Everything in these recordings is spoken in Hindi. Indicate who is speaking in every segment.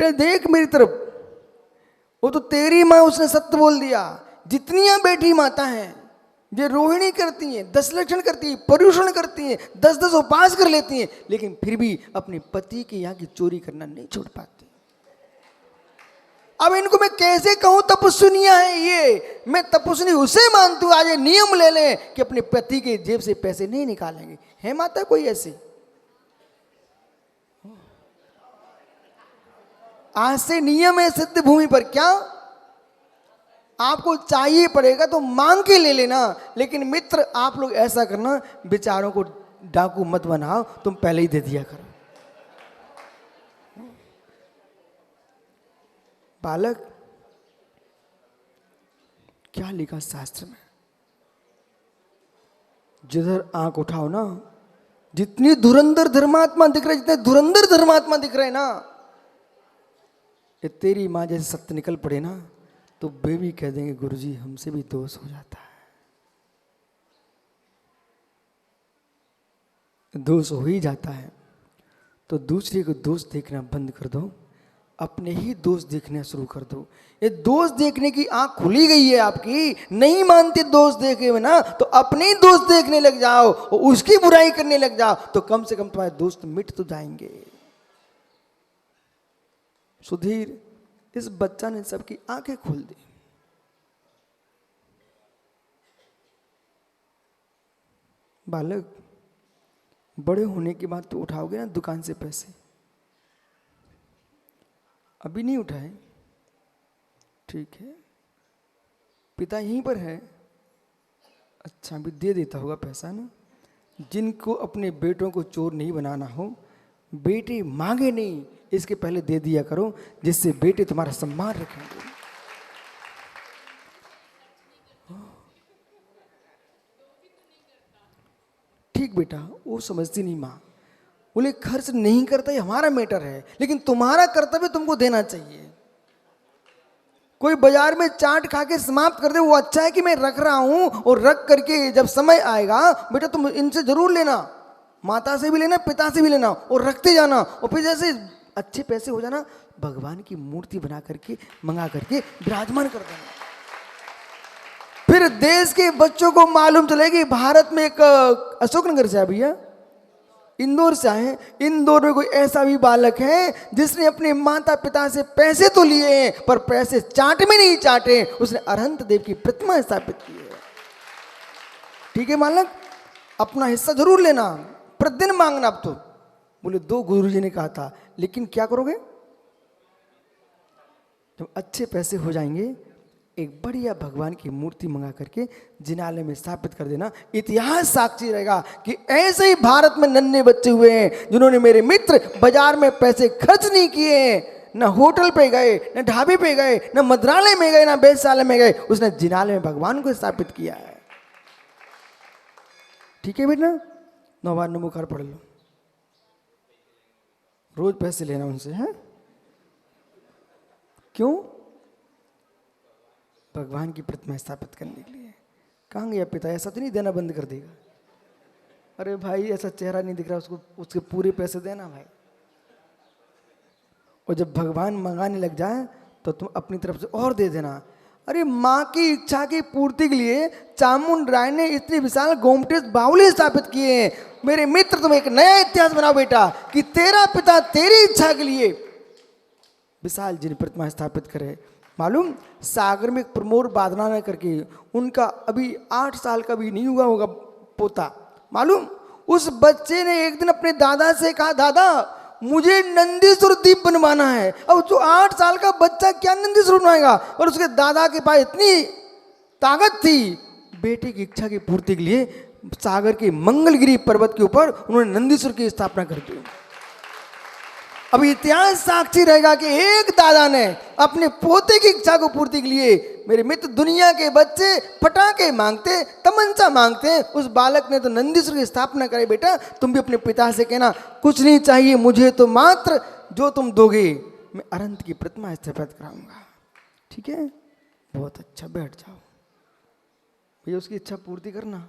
Speaker 1: बेटा देख मेरी तरफ, वो तो तेरी माँ, उसने सत्य बोल दिया। जितनियां बेटी माता हैं ये रोहिणी करती हैं, 10 लक्षण करती हैं, पर्युषण करती हैं, 10-10 उपवास कर लेती हैं, लेकिन फिर भी अपने पति के यहाँ की चोरी करना नहीं छोड़ पाती। अब इनको मैं कैसे कहूं तपस्विनियां है ये? मैं तपस्विनी उसे मानती हूं आज ये नियम ले लें कि अपने पति के जेब से पैसे नहीं निकालेंगे। है माता कोई ऐसी? आज से नियम है सिद्ध भूमि पर। क्या आपको चाहिए पड़ेगा तो मांग के ले लेना, लेकिन मित्र आप लोग ऐसा करना, बेचारों को डाकू मत बनाओ, तुम पहले ही दे दिया करो। बालक, क्या लिखा शास्त्र में? जिधर आंख उठाओ ना, जितनी धुरंधर धर्मात्मा दिख रहे, जितने धुरंधर धर्मात्मा दिख रहे ना, ये तेरी माँ जैसे सत्य निकल पड़े ना, तो वे भी कह देंगे गुरुजी हमसे भी दोष हो जाता है। दोष हो ही जाता है तो दूसरे को दोष देखना बंद कर दो, अपने ही दोष देखना शुरू कर दो। ये दोष देखने की आंख खुली गई है आपकी, नहीं मानते दोष देखे हुए ना, तो अपने ही दोष देखने लग जाओ और उसकी बुराई करने लग जाओ, तो कम से कम तुम्हारे दोस्त मिट तो जाएंगे। सुधीर, इस बच्चा ने सबकी आंखें खोल दी। बालक, बड़े होने के बाद तो उठाओगे ना दुकान से पैसे, अभी नहीं उठाए? ठीक है, पिता यहीं पर है, अच्छा अभी दे देता होगा पैसा ना। जिनको अपने बेटों को चोर नहीं बनाना हो, बेटे मांगे नहीं इसके पहले दे दिया करो, जिससे बेटे तुम्हारा सम्मान रखेंगे। ठीक बेटा, वो समझती नहीं माँ, बोले खर्च नहीं करता ये हमारा मैटर है, लेकिन तुम्हारा कर्तव्य तुमको देना चाहिए। कोई बाजार में चाट खा के समाप्त कर दे वो अच्छा है कि मैं रख रहा हूं, और रख करके जब समय आएगा बेटा तुम इनसे जरूर लेना, माता से भी लेना, पिता से भी लेना, और रखते जाना, और फिर जैसे अच्छे पैसे हो जाना भगवान की मूर्ति बना करके मंगा करके विराजमान कर देना। फिर देश के बच्चों को मालूम चलेगी। भारत में एक अशोकनगर से भैया, इंदौर से आए, इंदौर में कोई ऐसा भी बालक है जिसने अपने माता पिता से पैसे तो लिए हैं पर पैसे चाट में नहीं चाटे, उसने अरहंत देव की प्रतिमा स्थापित की है। ठीक है बालक, अपना हिस्सा जरूर लेना, प्रतिदिन मांगना। अब तो बोले 2 गुरुजी ने कहा था, लेकिन क्या करोगे जब अच्छे पैसे हो जाएंगे? एक बढ़िया भगवान की मूर्ति मंगा करके जिनालय में स्थापित कर देना। इतिहास साक्षी रहेगा कि ऐसे ही भारत में नन्हे बच्चे हुए हैं जिन्होंने, मेरे मित्र, बाजार में पैसे खर्च नहीं किए हैं, न होटल पे गए, न ढाबे पे गए, न मंत्रालय में गए, न वेधशाला में गए, उसने जिनालय में भगवान को स्थापित किया है। ठीक है बेटा, 9 बार नमोकार पढ़ लो, रोज पैसे लेना उनसे, है क्यों? भगवान की प्रतिमा स्थापित करने के लिए। कहाँ गया पिता? ऐसा तो नहीं देना बंद कर देगा? अरे भाई ऐसा चेहरा नहीं दिख रहा उसको, उसके पूरे पैसे देना भाई। और जब भगवान मंगाने लग जाए तो तुम अपनी तरफ से और दे देना। अरे माँ की इच्छा की पूर्ति के लिए चामुंड राय ने इतनी विशाल गोमटेश बावली स्थापित किए हैं। मेरे मित्र, तुम एक नया इतिहास बनाओ बेटा कि तेरा पिता तेरी इच्छा के लिए विशाल जिन प्रतिमा स्थापित करे। मालूम, सागर में एक प्रमोद बादनाना करके, उनका अभी 8 साल का भी नहीं हुआ होगा पोता। मालूम, उस बच्चे ने एक दिन अपने दादा से कहा, दादा मुझे नंदीश्वर दीप बनवाना है। अब जो 8 साल का बच्चा क्या नंदीश्वर बनवाएगा? और उसके दादा के पास इतनी ताकत थी, बेटे की इच्छा की पूर्ति के लिए सागर के मंगलगिरी पर्वत के ऊपर उन्होंने नंदीश्वर की स्थापना कर दी। अब इतिहास साक्षी रहेगा कि एक दादा ने अपने पोते की इच्छा को पूर्ति के लिए, मेरे मित्र, दुनिया के बच्चे पटाखे मांगते, तमंचा मांगते, उस बालक ने तो नंदीश्वर की स्थापना करे। बेटा तुम भी अपने पिता से कहना, कुछ नहीं चाहिए मुझे, तो मात्र जो तुम दोगे मैं अनंत की प्रतिमा स्थापित कराऊंगा। ठीक है, बहुत अच्छा, बैठ जाओ भैया, उसकी इच्छा पूर्ति करना।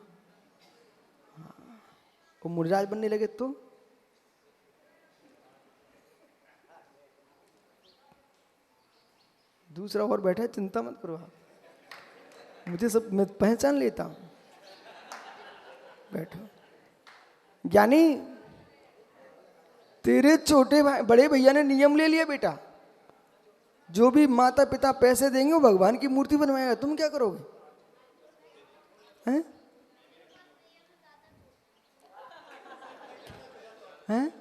Speaker 1: वो मुर्जाज बनने लगे तो दूसरा और बैठा है, चिंता मत करो आप, मुझे सब मैं पहचान लेता हूँ। बैठो। ज्ञानी, तेरे छोटे भाई बड़े भैया ने नियम ले लिया बेटा, जो भी माता पिता पैसे देंगे वो भगवान की मूर्ति बनवाएगा, तुम क्या करोगे? हैं? हैं?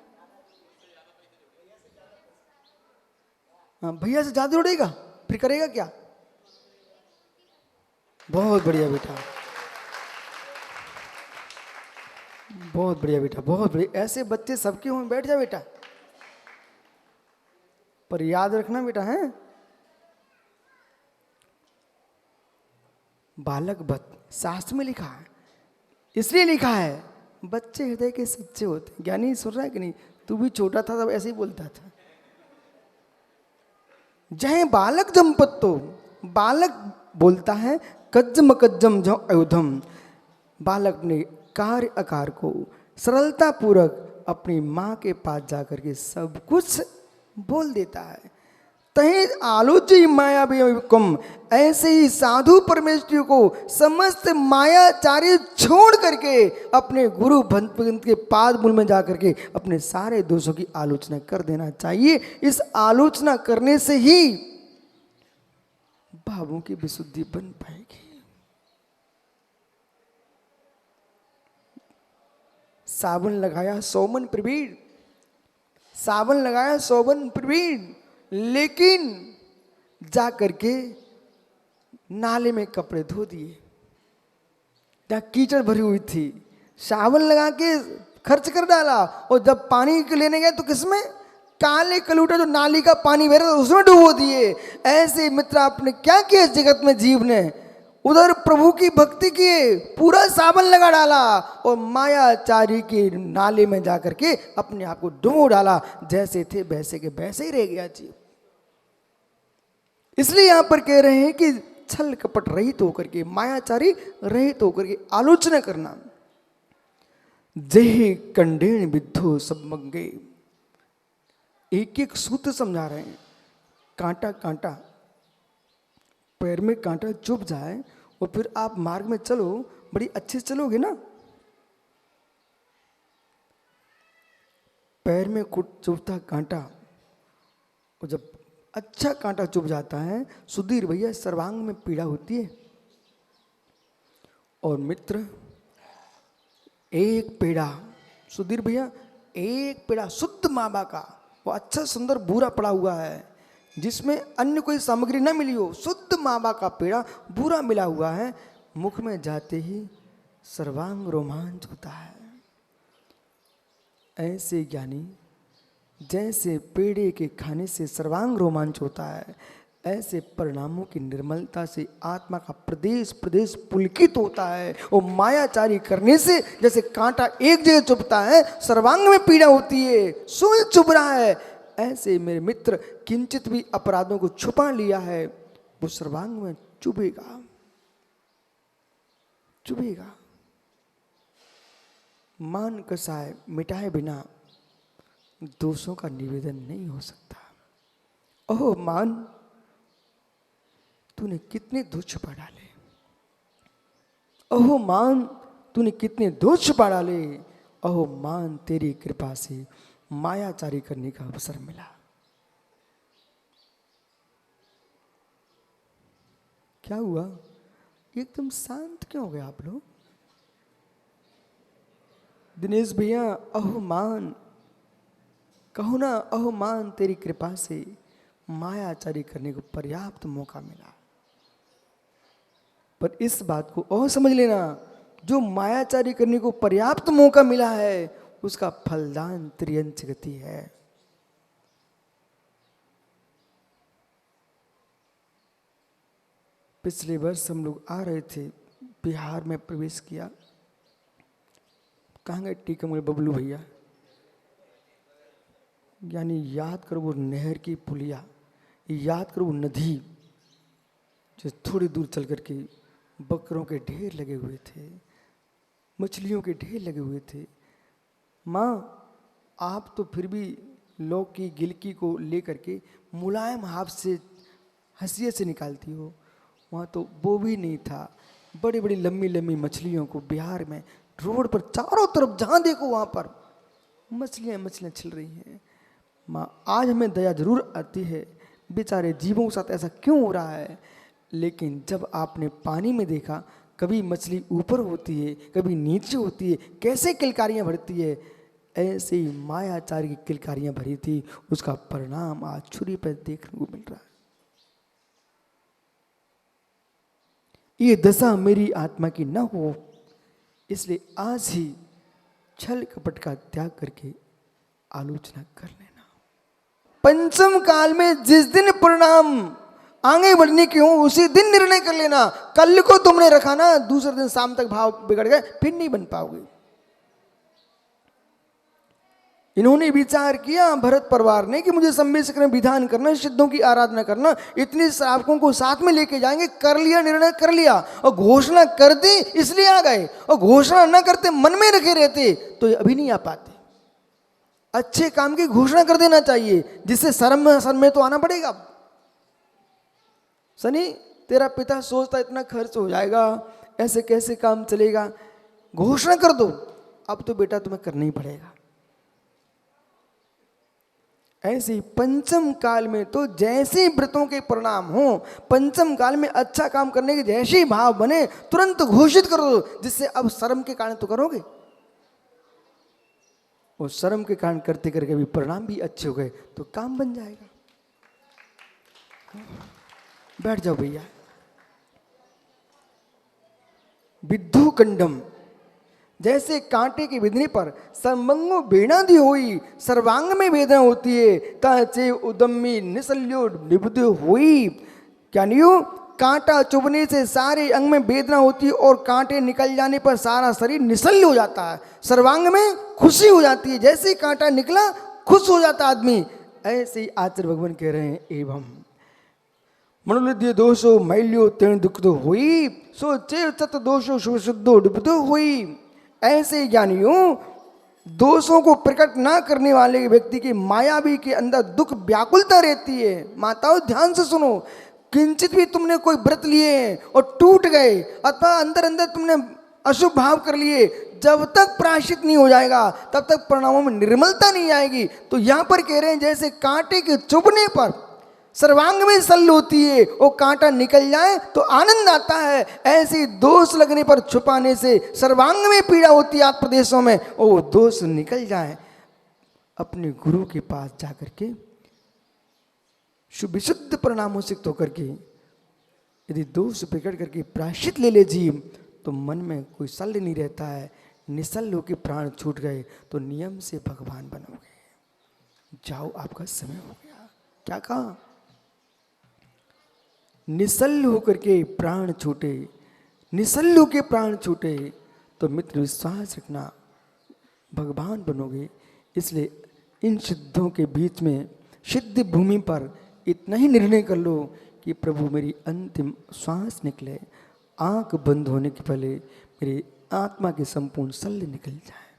Speaker 1: हाँ, भैया से ज्यादा उड़ेगा, फिर करेगा क्या? बहुत बढ़िया बेटा, बहुत बढ़िया बेटा, बहुत बढ़िया। ऐसे बच्चे सबके हों, बैठ जा बेटा। पर याद रखना बेटा, है बालक बत शास्त्र में लिखा है, इसलिए लिखा है बच्चे हृदय के सच्चे होते हैं। ज्ञानी सुन रहा है कि नहीं? तू भी छोटा था तब ऐसे ही बोलता था। जय बालक जमपत्तो, बालक बोलता है कज्जम कज्जम जो अयोधम। बालक ने कार्य आकार को सरलता पूर्वक अपनी माँ के पास जाकर के सब कुछ बोल देता है। तहे आलोची माया भी कम, ऐसे ही साधु परमेश्वरी को समस्त मायाचारी छोड़ करके अपने गुरु भंत के पाद मूल में जाकर के अपने सारे दोषों की आलोचना कर देना चाहिए। इस आलोचना करने से ही भावों की विशुद्धि बन पाएगी। सावन लगाया सौमन प्रवीण, सावन लगाया सौमन प्रवीण, लेकिन जा करके नाले में कपड़े धो दिए, जहाँ कीचड़ भरी हुई थी। सावन लगा के खर्च कर डाला, और जब पानी लेने गए तो किसमें? काले कलूटा जो नाली का पानी बह रहा था उसमें डुबो दिए। ऐसे मित्र आपने क्या किया इस जगत में? जीव ने उधर प्रभु की भक्ति किए, पूरा सावन लगा डाला, और मायाचारी के नाले में जाकर के अपने आप को डुबो डाला। जैसे थे वैसे के वैसे ही रह गया जीव। इसलिए यहां पर कह रहे हैं कि छल कपट रहित होकर के, मायाचारी रहित होकर के आलोचना करना। जय कंडेन विद्धो सब मंगे, एक एक सूत्र समझा रहे हैं। कांटा कांटा, पैर में कांटा चुभ जाए और फिर आप मार्ग में चलो, बड़ी अच्छे से चलोगे ना। पैर में चुभता कांटा, और जब अच्छा कांटा चुभ जाता है सुधीर भैया, सर्वांग में पीड़ा होती है। और मित्र, एक पेड़ा, सुधीर भैया एक पेड़ा शुद्ध मावा का, वो अच्छा सुंदर बूरा पड़ा हुआ है, जिसमें अन्य कोई सामग्री न मिली हो, शुद्ध मावा का पेड़ा बूरा मिला हुआ है, मुख में जाते ही सर्वांग रोमांच होता है। ऐसे ज्ञानी, जैसे पेड़े के खाने से सर्वांग रोमांच होता है, ऐसे परिणामों की निर्मलता से आत्मा का प्रदेश प्रदेश पुलकित होता है। और मायाचारी करने से जैसे कांटा एक जगह चुभता है, सर्वांग में पीड़ा होती है, सूल चुभ रहा है, ऐसे मेरे मित्र किंचित भी अपराधों को छुपा लिया है, वो सर्वांग में चुभेगा, चुभेगा। मान कसाय मिटाए बिना दोषों का निवेदन नहीं हो सकता। ओह मान, तूने कितने दोष छुपा डाले, ओह मान तूने कितने दोष छुपा डाले, ओह मान तेरी कृपा से मायाचारी करने का अवसर मिला। क्या हुआ? एकदम शांत क्यों हो गए आप लोग? दिनेश भैया, ओह मान कहो ना, ओह मान तेरी कृपा से मायाचारी करने को पर्याप्त मौका मिला। पर इस बात को और समझ लेना, जो मायाचारी करने को पर्याप्त मौका मिला है उसका फलदान त्रियंच गति है। पिछले वर्ष हम लोग आ रहे थे, बिहार में प्रवेश किया। कहाँ गए टीका मुझे बबलू भैया? यानी याद करो वो नहर की पुलिया, याद करो वो नदी, जो थोड़ी दूर चल करके बकरों के ढेर लगे हुए थे, मछलियों के ढेर लगे हुए थे। माँ, आप तो फिर भी लौकी गिलकी को लेकर के मुलायम हाथ से हंसिये से निकालती हो। वहाँ तो वो भी नहीं था। बड़ी बड़ी लंबी लंबी मछलियों को बिहार में रोड पर चारों तरफ जहाँ देखो वहाँ पर मछलियाँ मछलियाँ छिल रही हैं। माँ आज हमें दया जरूर आती है, बेचारे जीवों के साथ ऐसा क्यों हो रहा है। लेकिन जब आपने पानी में देखा, कभी मछली ऊपर होती है कभी नीचे होती है, कैसे किलकारियाँ भरती है, ऐसे ही मायाचार की किलकारियाँ भरी थी। उसका परिणाम आज छुरी पर देखने को मिल रहा है। ये दशा मेरी आत्मा की न हो, इसलिए आज ही छल कपट का त्याग करके आलोचना कर लेना। पंचम काल में जिस दिन परिणाम आगे बढ़ने की हो उसी दिन निर्णय कर लेना। कल को तुमने रखा ना, दूसरे दिन शाम तक भाव बिगड़ गए, फिर नहीं बन पाओगे। इन्होंने विचार किया भरत परिवार ने कि मुझे सम्मिश्र में विधान करना, सिद्धों की आराधना करना, इतने श्रावकों को साथ में लेके जाएंगे। कर लिया, निर्णय कर लिया और घोषणा कर दी इसलिए आ गए, और घोषणा न करते मन में रखे रहते तो अभी नहीं आ पाते। अच्छे काम की घोषणा कर देना चाहिए, जिससे शर्म में तो आना पड़ेगा। सनी तेरा पिता सोचता इतना खर्च हो जाएगा, ऐसे कैसे काम चलेगा, घोषणा कर दो, अब तो बेटा तुम्हें करना ही पड़ेगा। ऐसे पंचम काल में तो जैसे व्रतों के परिणाम हो, पंचम काल में अच्छा काम करने के जैसे ही भाव बने तुरंत घोषित कर दो, जिससे अब शर्म के कारण तो करोगे, और शर्म के कारण करते करके भी परिणाम भी अच्छे हो गए तो काम बन जाएगा। बैठ जाओ भैया। विद्धु कंडम, जैसे कांटे के विधने पर सर्वंगो वेदनादि होई, सर्वांग में वेदना होती है, ताचे उदम्मी निसल्यो निबुद्ध होई। क्या नहीं हो, कांटा चुभने से सारे अंग में वेदना होती है और कांटे निकल जाने पर सारा शरीर निसल्य हो जाता है, सर्वांग में खुशी हो जाती है। जैसे ही कांटा निकला खुश हो जाता आदमी। ऐसे ही आचार्य भगवान कह रहे हैं, एवं मनुलद्य दोषो मैल्यो तेण दुखदो हुई, सो चेव तत् दोषो शुद्धो डुबदो हुई। ऐसे ज्ञानियों दोषों को प्रकट ना करने वाले व्यक्ति की मायावी के अंदर दुख व्याकुलता रहती है। माताओं ध्यान से सुनो, किंचित भी तुमने कोई व्रत लिए और टूट गए, अथवा अंदर अंदर तुमने अशुभ भाव कर लिए, जब तक प्रायश्चित नहीं हो जाएगा तब तक परिणामों में निर्मलता नहीं आएगी। तो यहां पर कह रहे हैं जैसे कांटे के चुभने पर सर्वांग में सल होती है, वो कांटा निकल जाए तो आनंद आता है, ऐसे दोष लगने पर छुपाने से सर्वांग में पीड़ा होती है। आत्म प्रदेशों में वो दोष निकल जाए, अपने गुरु के पास जाकर के विशुद्ध परिणामों से तो करके यदि दोष प्रकट करके प्रायश्चित ले ले जीव, तो मन में कोई शल्य नहीं रहता है। निशल्य होकर प्राण छूट गए तो नियम से भगवान बनोगे। जाओ, आपका समय हो गया। क्या कहा? निशल्य होकर के प्राण छूटे, निशल्य होकर प्राण छूटे तो मित्र विश्वास रखना भगवान बनोगे। इसलिए इन सिद्धों के बीच में सिद्ध भूमि पर इतना ही निर्णय कर लो कि प्रभु मेरी अंतिम श्वास निकले, आंख बंद होने के पहले मेरी आत्मा के संपूर्ण शल्य निकल जाए,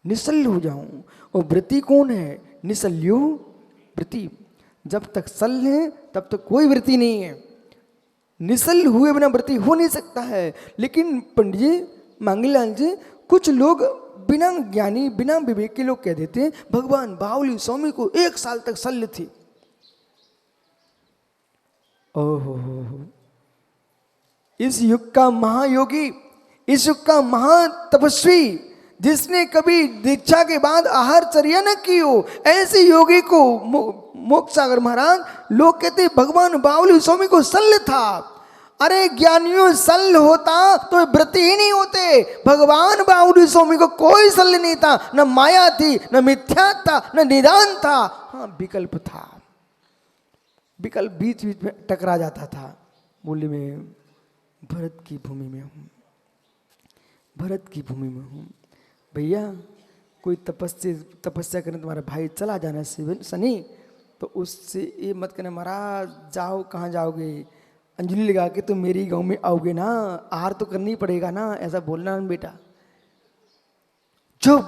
Speaker 1: निशल्य हो जाऊं। और व्रती कौन है? निशल्यो व्रती। जब तक शल्य है तब तक कोई व्रती नहीं है। निशल्य हुए बिना व्रती हो नहीं सकता है। लेकिन पंडित जी, मांगीलाल जी, कुछ लोग बिना ज्ञानी बिना विवेक के लोग कह देते हैं भगवान बावली स्वामी को 1 साल तक शल्य थी। ओहो, इस युग का महायोगी, इस युग का महातपस्वी, जिसने कभी दीक्षा के बाद आहारचर्या न की हो, ऐसे योगी को मोक्ष सागर महाराज लोग कहते भगवान बावली स्वामी को शल्य था। अरे ज्ञानियों, शल्य होता तो व्रती ही नहीं होते। भगवान बावली स्वामी को कोई शल्य नहीं था, न माया थी, न मिथ्या था, न निदान था। हाँ, विकल्प था। विकल्प बीच बीच में टकरा जाता था। बोले मैं भरत की भूमि में हूँ, भरत की भूमि में हूँ। भैया कोई तपस्या करने तुम्हारा भाई चला जाना सनी, तो उससे ये मत कहना महाराज जाओ, कहाँ जाओगे, अंजलि लगा के तुम मेरी गांव में आओगे ना, आहार तो करनी पड़ेगा ना, ऐसा बोलना ना बेटा। जब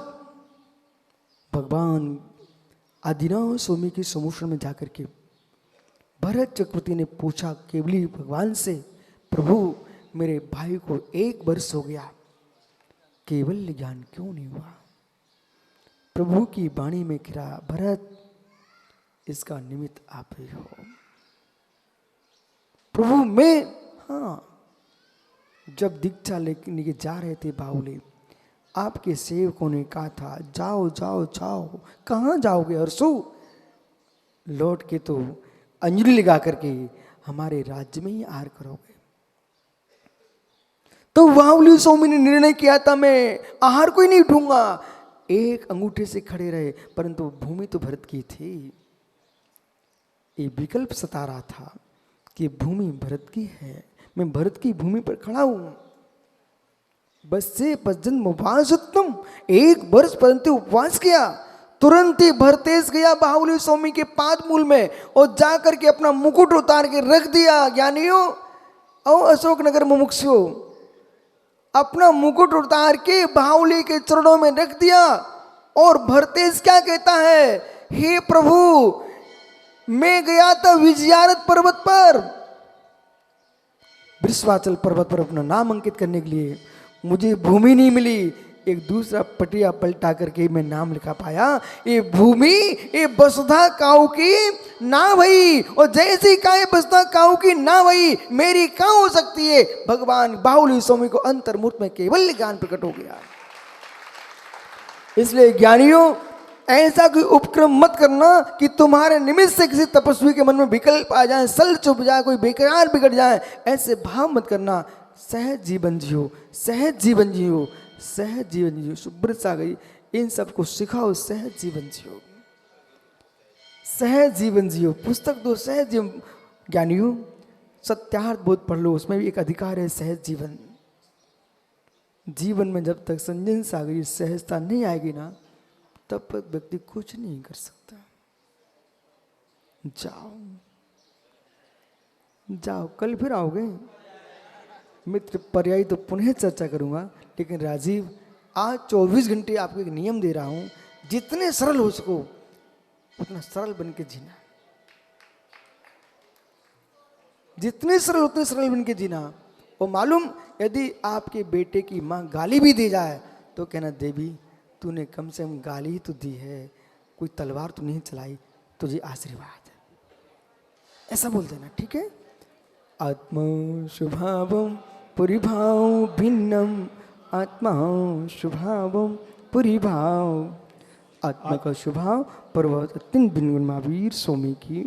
Speaker 1: भगवान आदिनाथ स्वामी के समुद्र में जाकर के भरत चक्रवर्ती ने पूछा केवली भगवान से, प्रभु मेरे भाई को 1 वर्ष हो गया, केवल ज्ञान क्यों नहीं हुआ? प्रभु की वाणी में घिरा, भरत इसका निमित्त आप ही हो। प्रभु मैं, हाँ, जब दीक्षा लेके जा रहे थे बाहुली, आपके सेवकों ने कहा था जाओ जाओ जाओ। कहाँ जाओगे हर्षु? लौट के तो अंजलि लगा करके हमारे राज्य में ही आहार करोगे। तो बाहुली स्वामी ने निर्णय किया था मैं आहार को ही नहीं उठूंगा। एक अंगूठे से खड़े रहे, परंतु भूमि तो भरत की थी। ये विकल्प सता रहा था कि भूमि भरत की है, मैं भरत की भूमि पर खड़ा हूं। बस से पजन उपवासत्तम, 1 वर्ष परंतु उपवास किया। तुरंत ही भरतेश गया बाहुली स्वामी के पाद मूल में और जाकर के अपना मुकुट उतार के रख दिया। ज्ञानियों और अशोकनगर मुमुक्षुओं, अपना मुकुट उतार के बाहुली के चरणों में रख दिया। और भरतेश क्या कहता है, हे प्रभु मैं गया था विजयारथ पर्वत पर, वृषभाचल पर्वत पर अपना नाम अंकित करने के लिए, मुझे भूमि नहीं मिली। एक दूसरा पटिया पलटा करके मैं नाम लिखा पाया। ये भूमि ये वसुधा काऊ की ना भई, और जैसी काए वसुधा काऊ की ना भई, मेरी कहाँ हो सकती है? भगवान बाहुली स्वामी को अंतर्मुख में केवल ज्ञान प्रकट हो गया। इसलिए ज्ञानियों, ऐसा कोई उपक्रम मत करना कि तुम्हारे निमित्त से किसी तपस्वी के मन में विकल्प आ जाए, सल चुप जाए, कोई बेकरार बिगड़ जाए। ऐसे भाव मत करना। सहज जीवन जियो, सहज जीवन जियो, सहज जीवन जियो। सुब्रत आ गई, इन सबको सिखाओ, सहज जीवन जियो, सहज जीवन जियो। पुस्तक दो, सहज जीवन। ज्ञानियों, सत्यार्थ बोध पढ़ लो, उसमें भी एक अधिकार है सहज जीवन। जीवन में जब तक संजन सागरी सहजता नहीं आएगी ना, तब तक व्यक्ति कुछ नहीं कर सकता। जाओ जाओ, कल फिर आओगे मित्र। पर्यायी तो पुनः चर्चा करूंगा, लेकिन राजीव आज 24 घंटे आपको एक नियम दे रहा हूं, जितने सरल हो सको उतना सरल बन के जीना, जितने सरल उतने सरल बन के जीना। और मालूम, यदि आपके बेटे की माँ गाली भी दी जाए तो कहना, देवी तूने कम से कम गाली तो दी है, कोई तलवार तो नहीं चलाई, तुझे आशीर्वाद है, ऐसा बोल देना, ठीक है? आत्मा शुभावम पुरीभाव भिन्नम, आत्मा शुभावम पुरीभाव। आत्मा का शुभाव पर्वत अत्यंत भिन्न महावीर स्वामी की।